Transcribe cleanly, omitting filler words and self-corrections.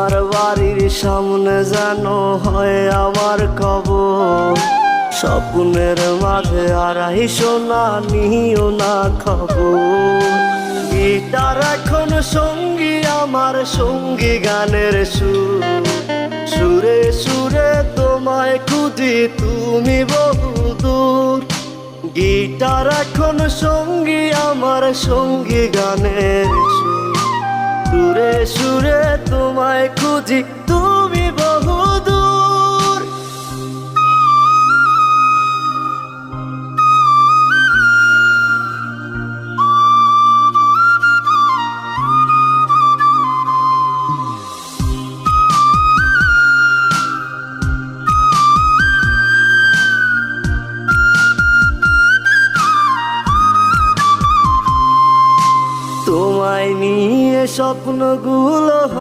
তোমার বাড়ির সামনে যেন হয় আমার কবর। স্বপ্নের মাঝে আড়াই সোনা নিও না খবর। গিটার এখন সঙ্গী আমার, সঙ্গী গানের সুর। সুরে সুরে তোমায় খুঁজি তুমি বহুদূর। গিটার এখন সঙ্গী আমার, সঙ্গী গানের সুর। সুরে সুরে তোমায় খুঁজি তুমি বহুদূর। তোমায় নিয়ে স্বপ্নগুলো